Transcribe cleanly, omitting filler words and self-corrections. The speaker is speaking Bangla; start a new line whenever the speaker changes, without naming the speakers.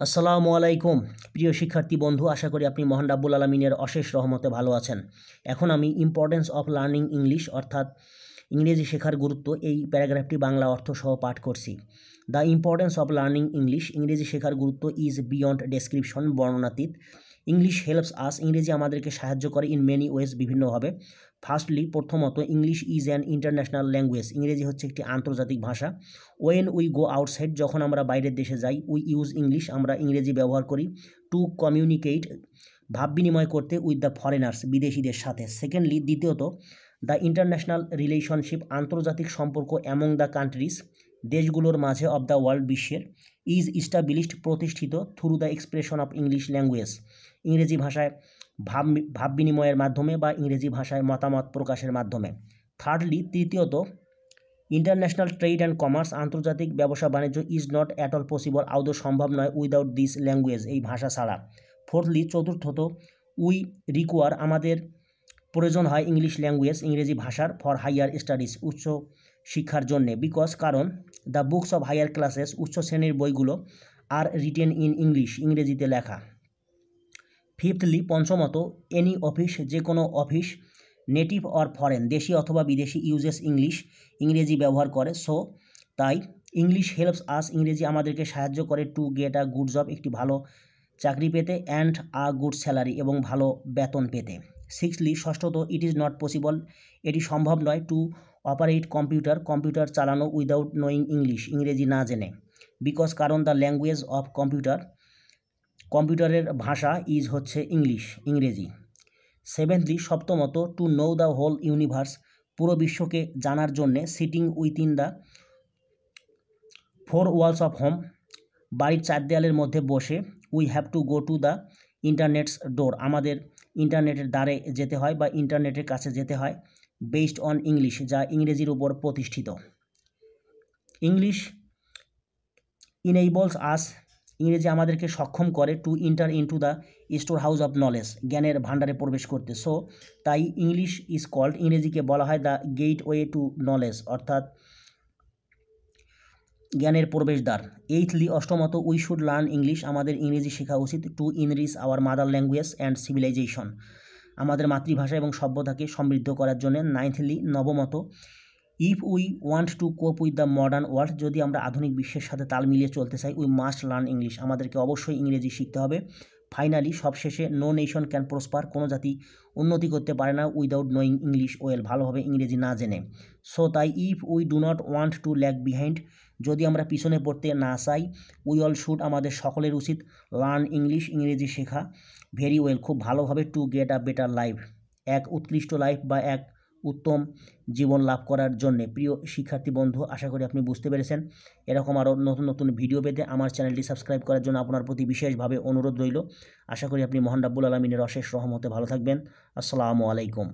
আসসালামু আলাইকুম প্রিয় শিক্ষার্থী বন্ধু, আশা করি আপনি মহান রাব্বুল আলামিনের অশেষ রহমতে ভালো আছেন। এখন আমি ইম্পর্টেন্স অফ লার্নিং ইংলিশ অর্থাৎ ইংরেজি শেখার গুরুত্ব এই প্যারাগ্রাফটি বাংলা অর্থ সহ পাঠ করছি। The importance of learning English, ইংরেজি শেখার গুরুত্ব ইজ বিয়ন্ড ডেসক্রিপশন, বর্ণনাতীত। ইংলিশ হেল্পস আস, ইংরেজি আমাদেরকে সাহায্য করে ইন মেনি ওয়েজ, বিভিন্নভাবে। ফার্স্টলি, প্রথমত, English is an international language, ইংরেজি হচ্ছে একটি আন্তর্জাতিক ভাষা। ওয়েন উই গো আউটসাইড, যখন আমরা বাইরের দেশে যাই, উই ইউজ ইংলিশ, আমরা ইংরেজি ব্যবহার করি। টু কমিউনিকেট, ভাব বিনিময় করতে, উইথ দ্য ফরেনার্স, বিদেশিদের সাথে। সেকেন্ডলি, দ্বিতীয়ত, দ্য ইন্টারন্যাশনাল রিলেশনশিপ, আন্তর্জাতিক সম্পর্ক অ্যামং দ্য কান্ট্রিজ, দেশগুলোর মাঝে, অব দ্য ওয়ার্ল্ড, বিশ্বের, ইজ ইস্টাবলিশড, প্রতিষ্ঠিত, through the expression of English language, ইংরেজি ভাষায় ভাব বিনিময়ের মাধ্যমে বা ইংরেজি ভাষায় মতামত প্রকাশের মাধ্যমে। থার্ডলি, তৃতীয়ত, ইন্টারন্যাশনাল ট্রেড অ্যান্ড কমার্স, আন্তর্জাতিক ব্যবসা বাণিজ্য, is not at all possible, আদৌ সম্ভব নয়, উইদাউট দিস ল্যাঙ্গুয়েজ, এই ভাষা ছাড়া। ফোর্থলি, চতুর্থত, উই রিকোয়ার, আমাদের প্রয়োজন হয় ইংলিশ ল্যাঙ্গুয়েজ, ইংরেজি ভাষার, ফর হাইয়ার স্টাডিজ, উচ্চ শিক্ষার জন্যে, বিকজ, কারণ, the books of higher classes, উচ্চ শ্রেণীর বইগুলো, আর রিটেন ইন ইংলিশ, ইংরেজিতে লেখা। ফিফথলি, পঞ্চমত, এনি অফিস, যে কোনো অফিস, নেটিভ অর ফরেন, দেশি অথবা বিদেশি, ইউজেস ইংলিশ, ইংরেজি ব্যবহার করে। সো তাই, ইংলিশ হেল্পস আস, ইংরেজি আমাদেরকে সাহায্য করে, to get a good job, একটি ভালো চাকরি পেতে, অ্যান্ড আ গুড স্যালারি, এবং ভালো বেতন পেতে। সিক্সলি, ষষ্ঠত, ইট ইজ নট পসিবল, এটি সম্ভব নয়, টু অপারেট কম্পিউটার, কম্পিউটার চালানো, উইদাউট নোয়িং ইংলিশ, ইংরেজি না জেনে। বিকজ, কারণ, দ্য ল্যাঙ্গুয়েজ অফ কম্পিউটার, কম্পিউটারের ভাষা, ইজ হচ্ছে ইংলিশ, ইংরেজি। সেভেন্থলি, সপ্তমত, to know the whole universe, পুরো বিশ্বকে জানার জন্যে, sitting within the four walls of home, বাড়ির চার দেয়ালের মধ্যে বসে, we have to go to the internet's door, আমাদের ইন্টারনেটের দ্বারে যেতে হয় বা ইন্টারনেটের কাছে যেতে হয়, বেসড অন ইংলিশ, যা ইংরেজির উপর প্রতিষ্ঠিত। ইংলিশ ইনেবলস আস, ইংরেজি আমাদেরকে সক্ষম করে, to enter into the storehouse of knowledge, জ্ঞানের ভাণ্ডারে প্রবেশ করতে। সো তাই, ইংলিশ ইজ কল্ড, ইংরেজিকে বলা হয়, the gateway to knowledge, অর্থাৎ জ্ঞানের প্রবেশদ্বার। এইথলি, অষ্টমত, উই শুড লার্ন ইংলিশ, আমাদের ইংরেজি শেখা উচিত, to enrich our mother language and civilisation, আমাদের মাতৃভাষা এবং সভ্যতাকে সমৃদ্ধ করার জন্য। নাইনথলি, নবমত, if we want to cope with the modern world, যদি আমরা আধুনিক বিশ্বের সাথে তাল মিলিয়ে চলতে চাই, উই মাস্ট লার্ন ইংলিশ, আমাদেরকে অবশ্যই ইংরেজি শিখতে হবে। ফাইনালি, সবশেষে, নো নেশন ক্যান প্রসপার, কোনো জাতি উন্নতি করতে পারে না, উইদাউট নোয়িং ইংলিশ ওয়েল, ভালোভাবে ইংরেজি না জেনে। সো তাই, if we do not want to lag behind, যদি আমরা পিছনে পড়তে না চাই, উই অল শুড, আমাদের সকলের উচিত, লার্ন ইংলিশ, ইংরেজি শেখা, ভেরি ওয়েল, খুব ভালোভাবে, to get a better life, এক উৎকৃষ্ট লাইফ বা এক উত্তম জীবন লাভ করার জন্যে। প্রিয় শিক্ষার্থী বন্ধু, আশা করি আপনি বুঝতে পেরেছেন। এরকম আরও নতুন নতুন ভিডিও পেতে আমার চ্যানেলটি সাবস্ক্রাইব করার জন্য আপনার প্রতি বিশেষভাবে অনুরোধ রইল। আশা করি আপনি মহান রাব্বুল আলামিনের অশেষ রহমতে ভালো থাকবেন। আসসালামু আলাইকুম।